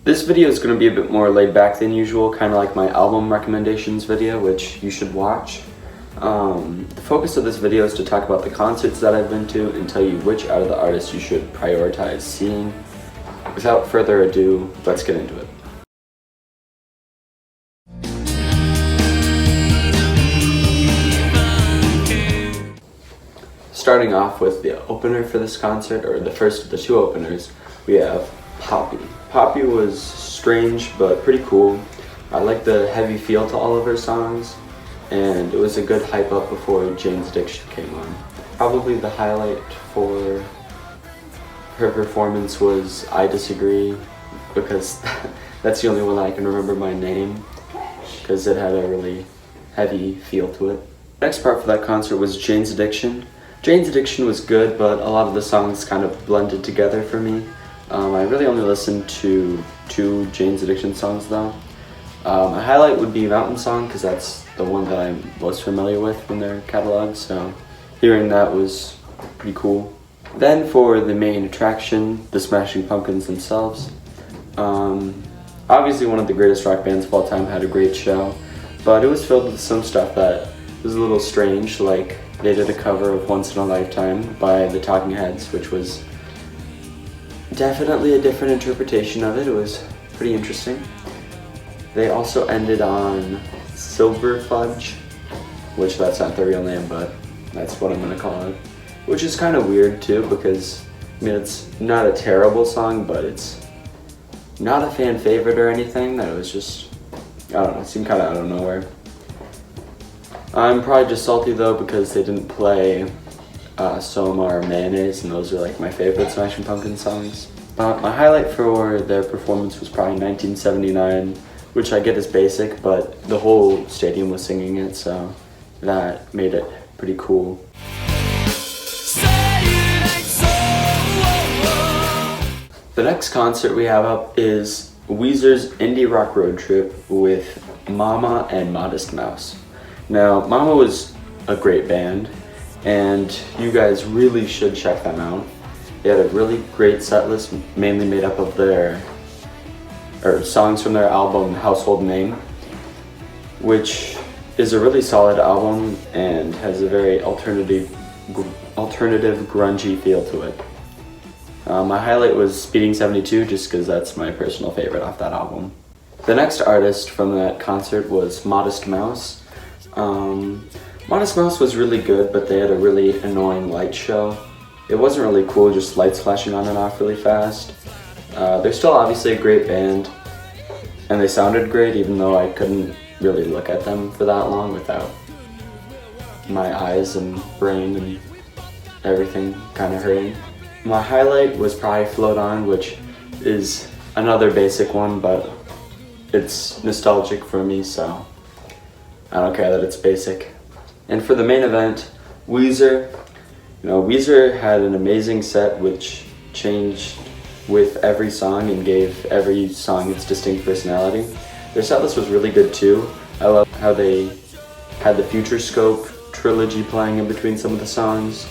This video is going to be a bit more laid back than usual, kind of like my album recommendations video, which you should watch. The focus of this video is to talk about the concerts that I've been to and tell you which out of the artists you should prioritize seeing. Without further ado, let's get into it. Starting off with the opener for this concert, or the first of the two openers, we have Poppy. Poppy was strange but pretty cool. I like the heavy feel to all of her songs, and it was a good hype up before Jane's Addiction came on. Probably the highlight for her performance was I Disagree, because that's the only one I can remember my name, because it had a really heavy feel to it. Next part for that concert was Jane's Addiction. Jane's Addiction was good, but a lot of the songs kind of blended together for me. I really only listened to 2 Jane's Addiction songs though. A highlight would be Mountain Song, because that's the one that I'm most familiar with from their catalog, so hearing that was pretty cool. Then for the main attraction, the Smashing Pumpkins themselves. Obviously one of the greatest rock bands of all time, had a great show, but it was filled with some stuff that was a little strange, like they did a cover of Once in a Lifetime by the Talking Heads, which was definitely a different interpretation of it. It was pretty interesting. They also ended on Silver Fudge, which that's not their real name, but that's what I'm gonna call it. Which is kind of weird too, because I mean it's not a terrible song, but it's not a fan favorite or anything. That was just, I don't know, it seemed kind of out of nowhere. I'm probably just salty though because they didn't play Soma or Mayonnaise, and those are like my favorite Smashing Pumpkins songs. My highlight for their performance was probably 1979, which I get is basic, but the whole stadium was singing it, so that made it pretty cool. The next concert we have up is Weezer's Indie Rock Road Trip with Mama and Modest Mouse. Now, Mama was a great band, and you guys really should check them out. They had a really great set list, mainly made up of songs from their album Household Name, which is a really solid album and has a very alternative grungy feel to it. My highlight was Speeding 72, just because that's my personal favorite off that album. The next artist from that concert was Modest Mouse. Modest Mouse was really good, but they had a really annoying light show. It wasn't really cool, just lights flashing on and off really fast. They're still obviously a great band, and they sounded great, even though I couldn't really look at them for that long without my eyes and brain and everything kind of hurting. My highlight was probably Float On, which is another basic one, but it's nostalgic for me, so I don't care that it's basic. And for the main event, Weezer. Weezer had an amazing set which changed with every song and gave every song its distinct personality. Their set list was really good too. I love how they had the Future Scope trilogy playing in between some of the songs,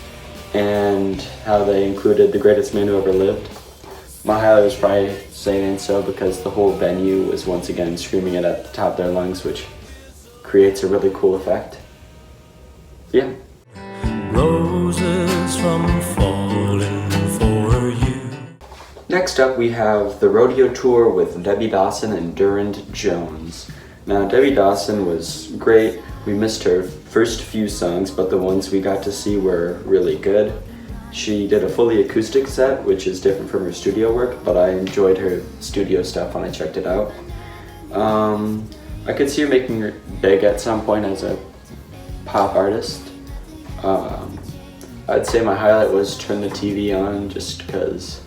and how they included The Greatest Man Who Ever Lived. My highlight was probably Saint Ain't So, because the whole venue was once again screaming it at the top of their lungs, which creates a really cool effect. Yeah. Roses from falling for you. Next up we have the Rodeo Tour with Debbie Dawson and Durand Jones. Now Debbie Dawson was great. We missed her first few songs, but the ones we got to see were really good. She did a fully acoustic set, which is different from her studio work, but I enjoyed her studio stuff when I checked it out. I could see her making her big at some point as a pop artist. I'd say my highlight was Turn the TV On, just because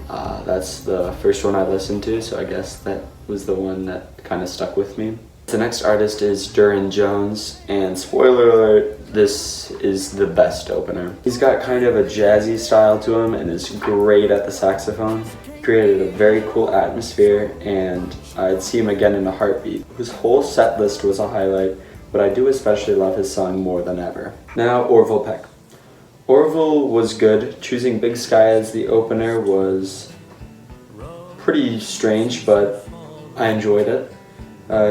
that's the first one I listened to, so I guess that was the one that kind of stuck with me. The next artist is Durand Jones, and spoiler alert, this is the best opener. He's got kind of a jazzy style to him and is great at the saxophone. He created a very cool atmosphere, and I'd see him again in a heartbeat. His whole set list was a highlight, but I do especially love his song More Than Ever. Now, Orville Peck. Orville was good. Choosing Big Sky as the opener was pretty strange, but I enjoyed it.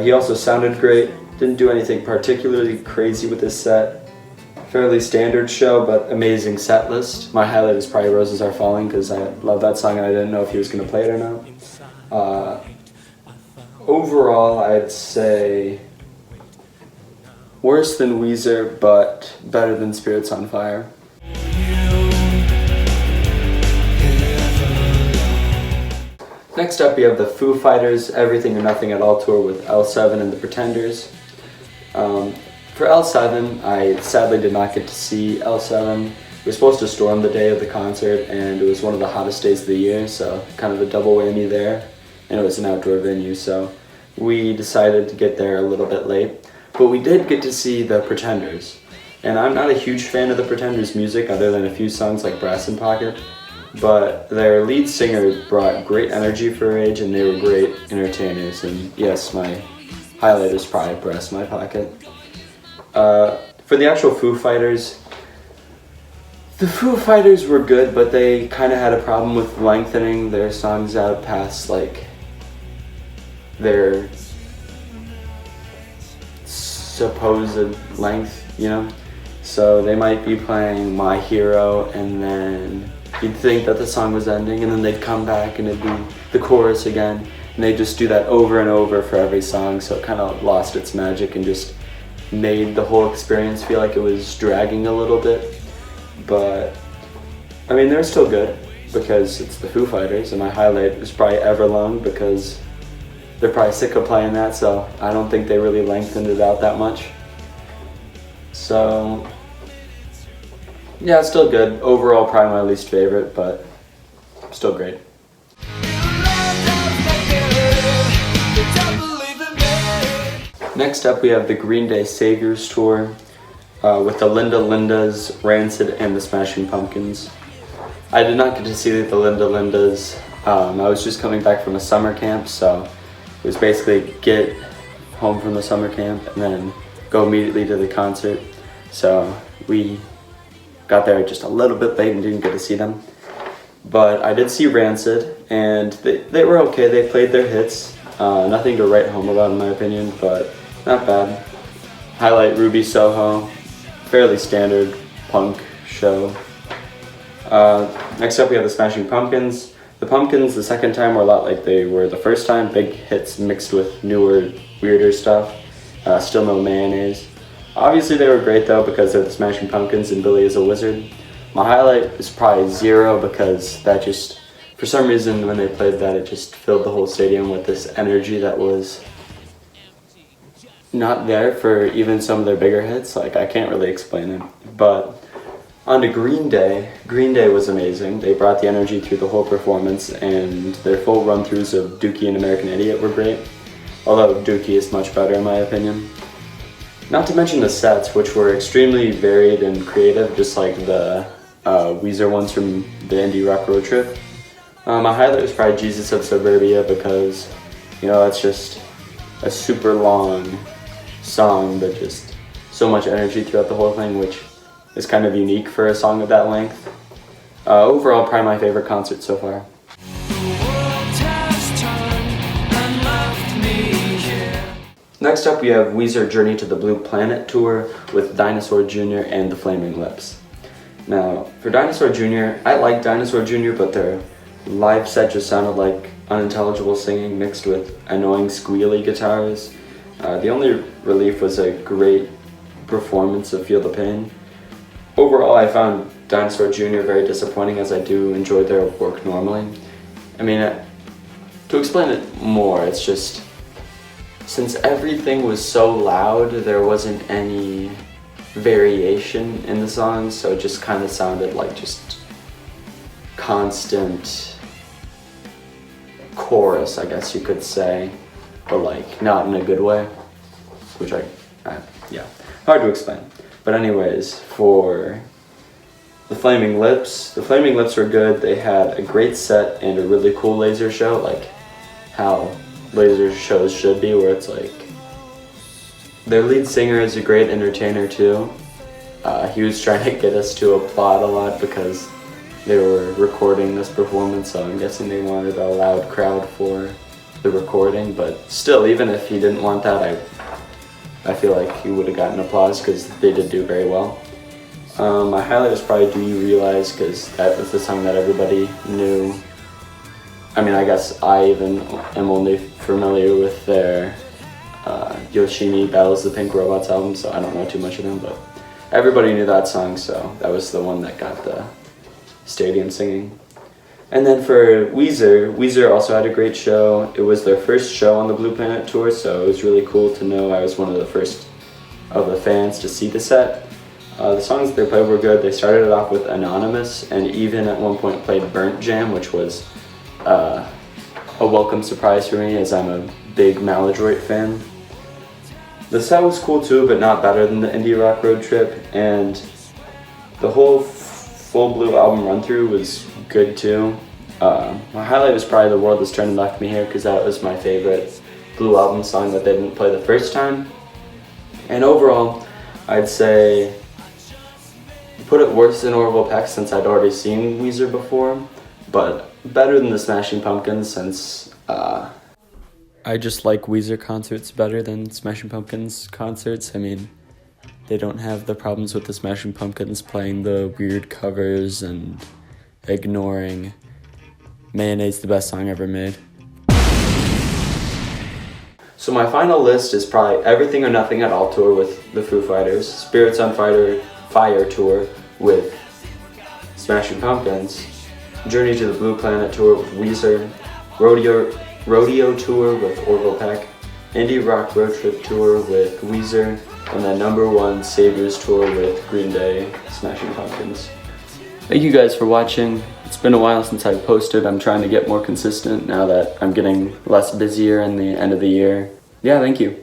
He also sounded great, didn't do anything particularly crazy with his set. Fairly standard show, but amazing set list. My highlight is probably Roses Are Falling because I love that song and I didn't know if he was going to play it or not. Overall, I'd say worse than Weezer, but better than Spirits on Fire. Next up, we have the Foo Fighters Everything or Nothing at All tour with L7 and the Pretenders. For L7, I sadly did not get to see L7. We were supposed to storm the day of the concert, and it was one of the hottest days of the year, so kind of a double whammy there. And it was an outdoor venue, so we decided to get there a little bit late. But we did get to see the Pretenders. And I'm not a huge fan of the Pretenders' music, other than a few songs like Brass in Pocket. But their lead singer brought great energy for her age, and they were great entertainers. And yes, my highlight is probably Brass in My Pocket. For the actual Foo Fighters, the Foo Fighters were good, but they kind of had a problem with lengthening their songs out past like their supposed length, you know? So they might be playing My Hero, and then you'd think that the song was ending, and then they'd come back and it'd be the chorus again, and they'd just do that over and over for every song, so it kind of lost its magic and just made the whole experience feel like it was dragging a little bit. But I mean, they're still good because it's the Foo Fighters, and my highlight is probably Everlong because they're probably sick of playing that, so I don't think they really lengthened it out that much. So yeah, it's still good. Overall, probably my least favorite, but still great. Next up, we have the Green Day Saviors Tour with the Linda Lindas, Rancid, and the Smashing Pumpkins. I did not get to see the Linda Lindas. I was just coming back from a summer camp, so it was basically get home from the summer camp and then go immediately to the concert. So we got there just a little bit late and didn't get to see them. But I did see Rancid, and they were okay. They played their hits. Nothing to write home about in my opinion, but not bad. Highlight Ruby Soho, fairly standard punk show. Next up we have the Smashing Pumpkins. The Pumpkins the second time were a lot like they were the first time, big hits mixed with newer, weirder stuff. Still No Mayonnaise. Obviously they were great though because they're the Smashing Pumpkins and Billy is a Wizard. My highlight is probably Zero because that just, for some reason when they played that, it just filled the whole stadium with this energy that was not there for even some of their bigger hits. Like, I can't really explain it. But on to Green Day. Green Day was amazing. They brought the energy through the whole performance, and their full run-throughs of Dookie and American Idiot were great. Although Dookie is much better in my opinion. Not to mention the sets, which were extremely varied and creative, just like the Weezer ones from the Indie Rock Road Trip. My highlight was probably Jesus of Suburbia because, you know, it's just a super long song, but just so much energy throughout the whole thing, which is kind of unique for a song of that length. Overall, probably my favorite concert so far. Next up, we have Weezer Journey to the Blue Planet tour with Dinosaur Jr. and the Flaming Lips. Now, for Dinosaur Jr., I like Dinosaur Jr., but their live set just sounded like unintelligible singing mixed with annoying squealy guitars. The only relief was a great performance of Feel the Pain. Overall, I found Dinosaur Jr. very disappointing, as I do enjoy their work normally. I mean, to explain it more, it's just, since everything was so loud, there wasn't any variation in the songs, so it just kind of sounded like just constant chorus, I guess you could say, but like not in a good way, which yeah, hard to explain. But anyways, for the Flaming Lips were good. They had a great set and a really cool laser show, like how laser shows should be, where it's like, their lead singer is a great entertainer too. He was trying to get us to applaud a lot because they were recording this performance, so I'm guessing they wanted a loud crowd for the recording, but still, even if he didn't want that, I feel like he would have gotten applause because they did do very well. My highlight was probably Do You Realize, because that was the song that everybody knew. I mean, I guess I even am only familiar with their Yoshimi Battles the Pink Robots album, so I don't know too much of them, but everybody knew that song, so that was the one that got the stadium singing. And then for Weezer also had a great show. It was their first show on the Blue Planet tour, so it was really cool to know I was one of the first of the fans to see the set. The songs they played were good. They started it off with Anonymous, and even at one point played Burnt Jam, which was a welcome surprise for me, as I'm a big Maladroit fan. The set was cool too, but not better than the Indie Rock Road Trip, and the whole full Blue album run-through was good too. My highlight was probably The World Has Turned and Left Me Here, because that was my favorite Blue album song that they didn't play the first time. And overall, I'd say put it worse than Orville Peck, since I'd already seen Weezer before, but better than the Smashing Pumpkins, since I just like Weezer concerts better than Smashing Pumpkins concerts. I mean, they don't have the problems with the Smashing Pumpkins playing the weird covers and ignoring Mayonnaise, the best song ever made. So my final list is probably Everything or Nothing at All tour with the Foo Fighters, Spirits on Fire tour with Smashing Pumpkins, Journey to the Blue Planet tour with Weezer, Rodeo tour with Orville Peck, Indie Rock Road Trip tour with Weezer, and the #1 Saviors tour with Green Day, Smashing Pumpkins. Thank you guys for watching. It's been a while since I've posted. I'm trying to get more consistent now that I'm getting less busier in the end of the year. Yeah, thank you.